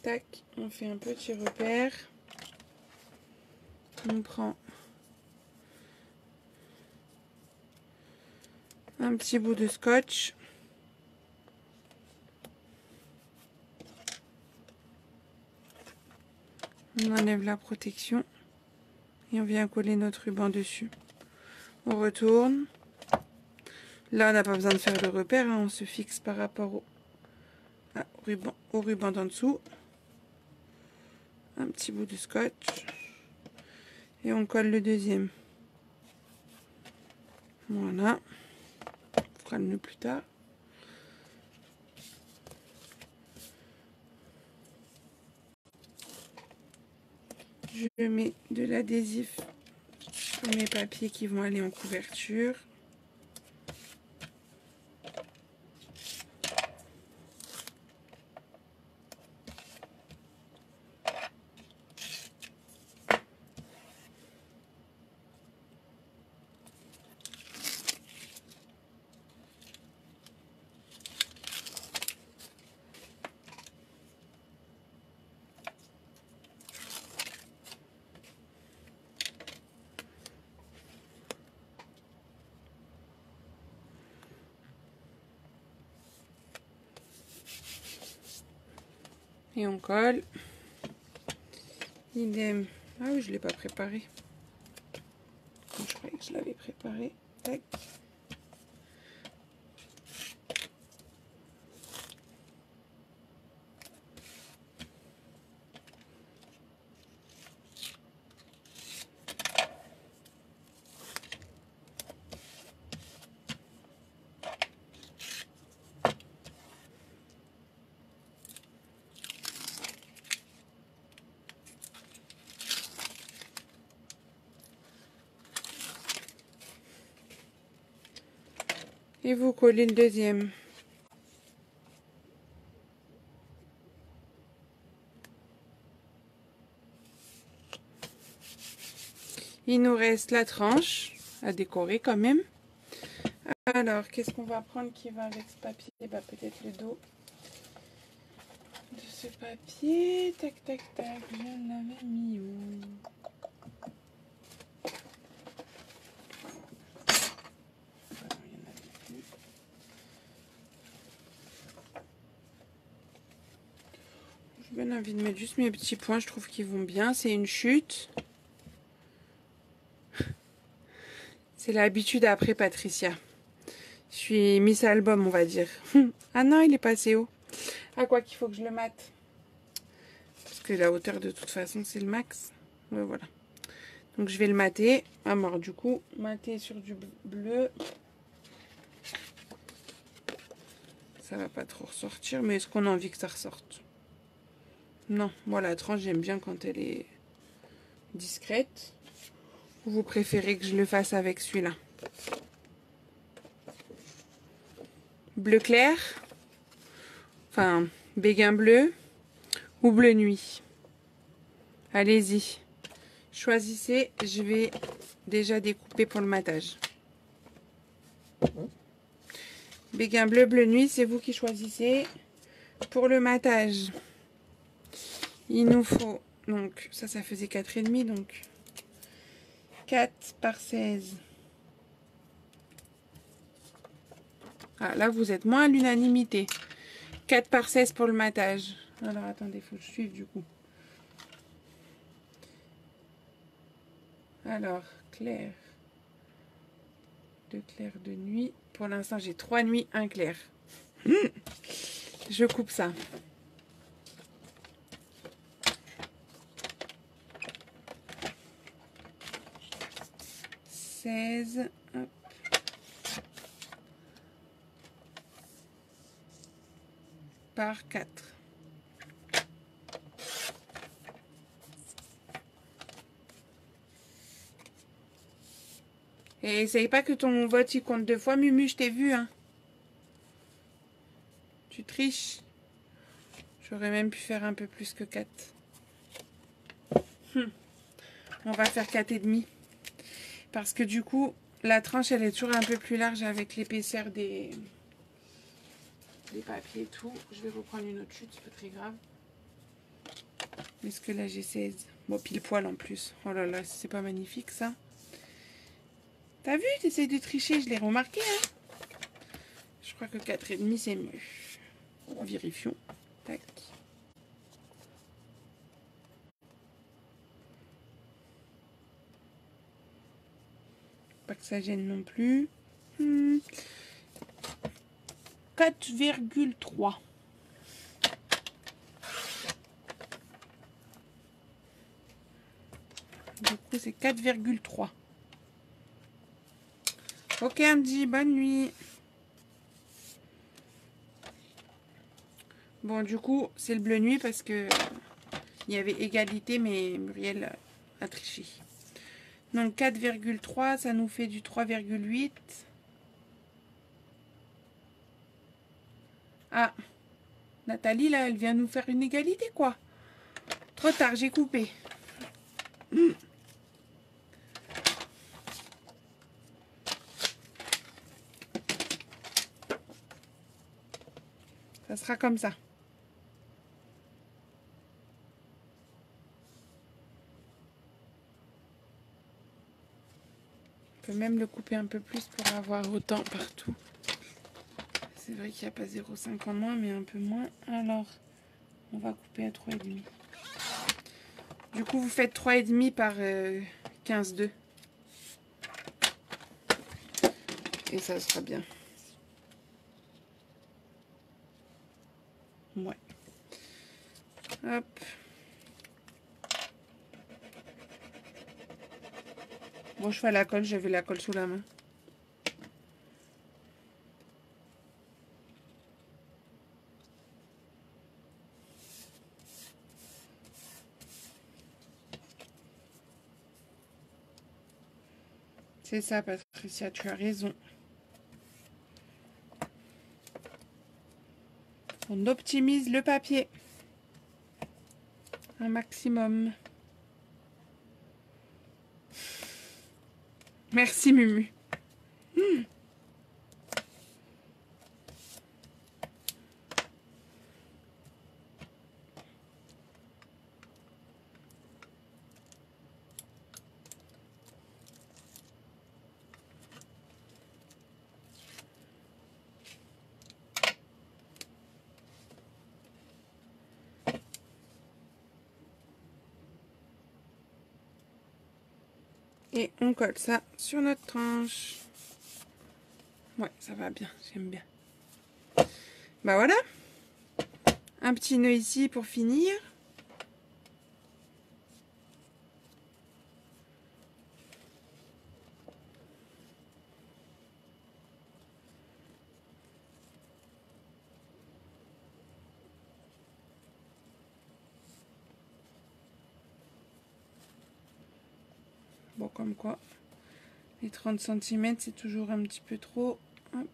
Tac, on fait un petit repère. On prend un petit bout de scotch. On enlève la protection et on vient coller notre ruban dessus. On retourne. Là, on n'a pas besoin de faire de repère, hein, on se fixe par rapport au ruban d'en dessous. Un petit bout de scotch. Et on colle le deuxième. Voilà. On fera le nœud plus tard. Je mets de l'adhésif tous mes papiers qui vont aller en couverture. Et on colle. Idem. Ah oui, je ne l'ai pas préparé. Je croyais que je l'avais préparé. Tac. Et vous collez le deuxième. Il nous reste la tranche à décorer quand même. Alors, qu'est-ce qu'on va prendre qui va avec ce papier? Bah, peut-être le dos de ce papier. Tac, tac, tac. Je l'avais mis où? J'ai bien envie de mettre juste mes petits points, je trouve qu'ils vont bien. C'est une chute. C'est l'habitude après Patricia. Je suis Miss Album, on va dire. Ah non, il est passé haut. Ah, quoi qu'il faut que je le mate. Parce que la hauteur, de toute façon, c'est le max. Ouais, voilà. Donc, je vais le mater. Ah, mort, du coup, mater sur du bleu. Ça va pas trop ressortir, mais est-ce qu'on a envie que ça ressorte? Non, moi la tranche j'aime bien quand elle est discrète. Ou vous préférez que je le fasse avec celui-là? Bleu clair, enfin béguin bleu ou bleu nuit. Allez-y, choisissez, je vais déjà découper pour le matage. Béguin bleu, bleu nuit, c'est vous qui choisissez. Pour le matage, il nous faut, donc ça faisait 4,5, donc 4 par 16. Ah, là, vous êtes moins à l'unanimité. 4 par 16 pour le matage. Alors, attendez, il faut que je suive du coup. Alors, clair. 2 clairs de nuit. Pour l'instant, j'ai 3 nuits, 1 clair. Je coupe ça. Hop. Par 4. Et essaye pas que ton vote il compte 2 fois, Mumu, je t'ai vu, hein. Tu triches. J'aurais même pu faire un peu plus que 4. On va faire 4,5. Parce que du coup, la tranche, elle est toujours un peu plus large avec l'épaisseur des papiers et tout. Je vais reprendre une autre chute, c'est pas très grave. Est-ce que là, j'ai 16? Bon, pile poil en plus. Oh là là, c'est pas magnifique, ça. T'as vu, t'essayes de tricher, je l'ai remarqué, hein. Je crois que 4,5, c'est mieux. Vérifions. Tac. Pas que ça gêne non plus. 4,3. Du coup, c'est 4,3. Ok, Andy, bonne nuit. Bon, du coup, c'est le bleu nuit parce que il y avait égalité, mais Muriel a triché. Donc 4,3, ça nous fait du 3,8. Ah, Nathalie, là, elle vient nous faire une égalité, quoi. Trop tard, j'ai coupé. Ça sera comme ça. On peut même le couper un peu plus pour avoir autant partout. C'est vrai qu'il n'y a pas 0,5 en moins, mais un peu moins. Alors, on va couper à 3,5. Du coup, vous faites 3,5 par 15,2. Et ça sera bien. Ouais. Hop. Bon, je fais la colle, j'avais la colle sous la main. C'est ça, Patricia, tu as raison. On optimise le papier un maximum. Merci, Mumu. Et on colle ça sur notre tranche. Ouais, ça va bien, j'aime bien. Bah voilà. Un petit nœud ici pour finir. Bon, comme quoi, les 30 cm, c'est toujours un petit peu trop. Hop.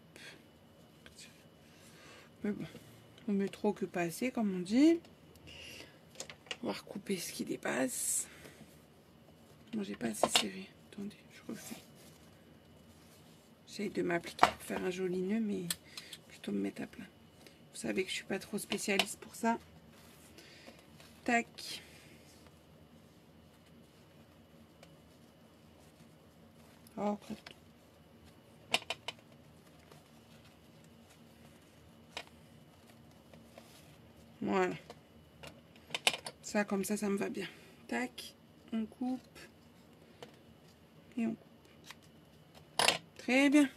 Mais bon, on met trop que pas assez, comme on dit. On va recouper ce qui dépasse. Moi, j'ai pas assez serré. Attendez, je refais. J'essaye de m'appliquer pour faire un joli nœud, mais plutôt me mettre à plat. Vous savez que je suis pas trop spécialiste pour ça. Tac. Oh, voilà. Ça, comme ça me va bien. Tac. On coupe. Et on coupe. Très bien.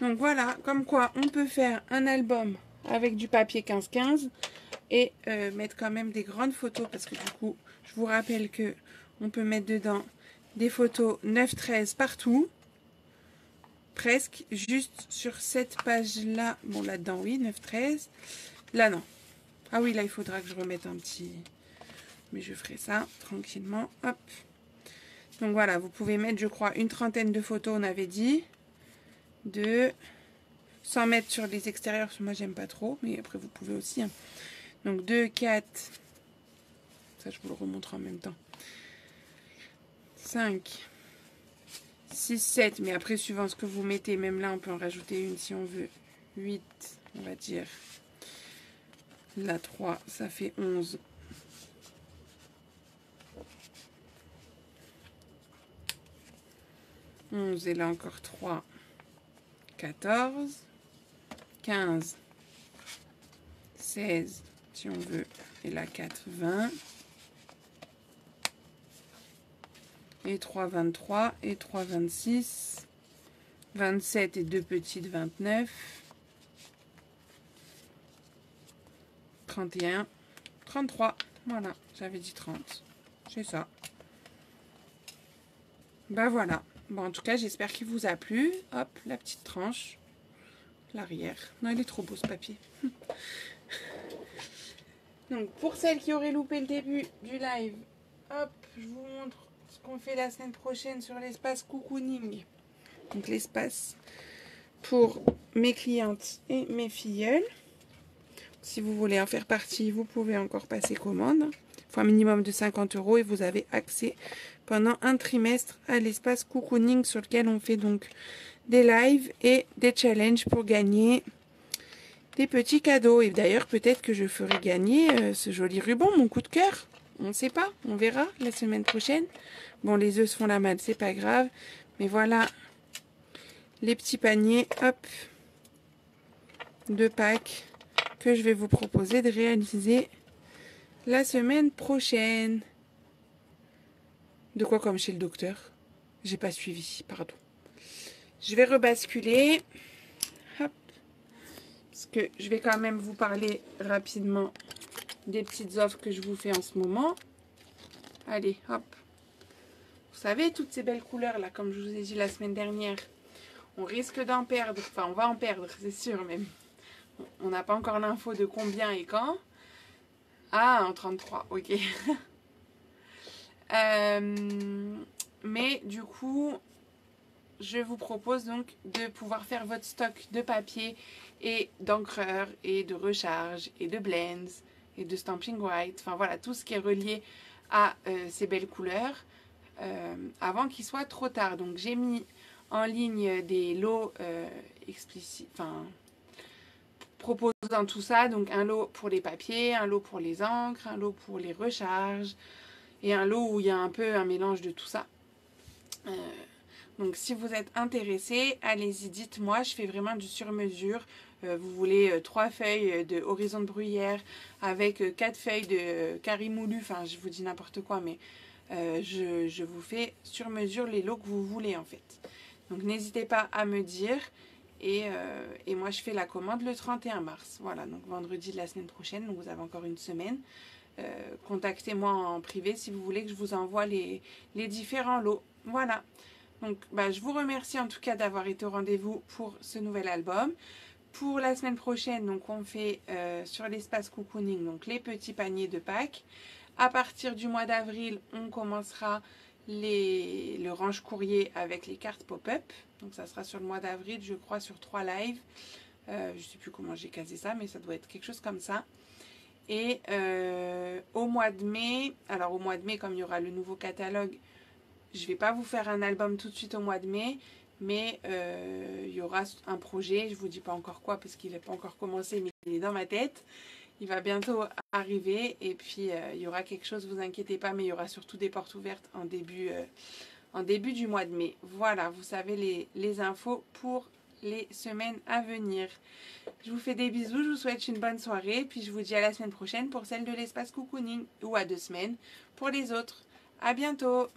Donc voilà, comme quoi on peut faire un album avec du papier 15-15 et mettre quand même des grandes photos, parce que du coup, je vous rappelle que on peut mettre dedans des photos 9-13 partout, presque, juste sur cette page-là. Bon, là-dedans, oui, 9-13. Là, non. Ah oui, là, il faudra que je remette un petit... Mais je ferai ça tranquillement. Hop. Donc voilà, vous pouvez mettre, je crois, une trentaine de photos, on avait dit. Sans mettre sur les extérieurs, parce que moi, j'aime pas trop. Mais après, vous pouvez aussi. Hein. Donc 2, 4. Ça, je vous le remontre en même temps. 5, 6, 7. Mais après, suivant ce que vous mettez, même là, on peut en rajouter une si on veut. 8, on va dire. Là, 3, ça fait 11. 11 et là encore 3, 14, 15, 16 si on veut, et là 4, 20, et 3, 23, et 3, 26, 27 et 2 petites 29, 31, 33, voilà, j'avais dit 30, c'est ça. Ben voilà. Bon, en tout cas, j'espère qu'il vous a plu. Hop, la petite tranche. L'arrière. Non, il est trop beau ce papier. Donc pour celles qui auraient loupé le début du live, hop, je vous montre ce qu'on fait la semaine prochaine sur l'espace cocooning. Donc l'espace pour mes clientes et mes filleules. Si vous voulez en faire partie, vous pouvez encore passer commande. Il faut un minimum de 50 € et vous avez accès pendant un trimestre à l'espace cocooning sur lequel on fait donc des lives et des challenges pour gagner des petits cadeaux. Et d'ailleurs, peut-être que je ferai gagner ce joli ruban, mon coup de cœur. On ne sait pas, on verra la semaine prochaine. Bon, les œufs se font la malle, c'est pas grave. Mais voilà les petits paniers, hop, de Pâques que je vais vous proposer de réaliser la semaine prochaine. De quoi comme chez le docteur? J'ai pas suivi, pardon. Je vais rebasculer. Hop. Parce que je vais quand même vous parler rapidement des petites offres que je vous fais en ce moment. Allez, hop. Vous savez, toutes ces belles couleurs là, comme je vous ai dit la semaine dernière, on risque d'en perdre. Enfin, on va en perdre, c'est sûr même. On n'a pas encore l'info de combien et quand. Ah, en 33, ok. Mais du coup, je vous propose donc de pouvoir faire votre stock de papier et d'encreurs et de recharge et de blends et de stamping white. Enfin voilà, tout ce qui est relié à ces belles couleurs avant qu'il soit trop tard. Donc j'ai mis en ligne des lots explicites, enfin proposant tout ça. Donc un lot pour les papiers, un lot pour les encres, un lot pour les recharges et un lot où il y a un peu un mélange de tout ça. Donc si vous êtes intéressé, allez-y, dites-moi, je fais vraiment du sur-mesure. Vous voulez 3 feuilles de horizon de bruyère avec 4 feuilles de carimoulu, enfin je vous dis n'importe quoi, mais je vous fais sur mesure les lots que vous voulez en fait. Donc n'hésitez pas à me dire et moi je fais la commande le 31 mars. Voilà, donc vendredi de la semaine prochaine, donc vous avez encore une semaine. Contactez-moi en privé si vous voulez que je vous envoie les différents lots. Voilà. Donc, je vous remercie en tout cas d'avoir été au rendez-vous pour ce nouvel album. Pour la semaine prochaine, donc on fait sur l'espace cocooning donc les petits paniers de Pâques. À partir du mois d'avril, on commencera le range courrier avec les cartes pop-up. Donc ça sera sur le mois d'avril, je crois, sur 3 lives. Je ne sais plus comment j'ai casé ça, mais ça doit être quelque chose comme ça. Et au mois de mai, alors au mois de mai, comme il y aura le nouveau catalogue, je ne vais pas vous faire un album tout de suite au mois de mai, mais il y aura un projet, je ne vous dis pas encore quoi parce qu'il n'est pas encore commencé, mais il est dans ma tête. Il va bientôt arriver et puis il y aura quelque chose, vous inquiétez pas, mais il y aura surtout des portes ouvertes en début du mois de mai. Voilà, vous savez les infos pour les semaines à venir. Je vous fais des bisous, je vous souhaite une bonne soirée, puis je vous dis à la semaine prochaine pour celle de l'espace cocooning ou à 2 semaines pour les autres. À bientôt!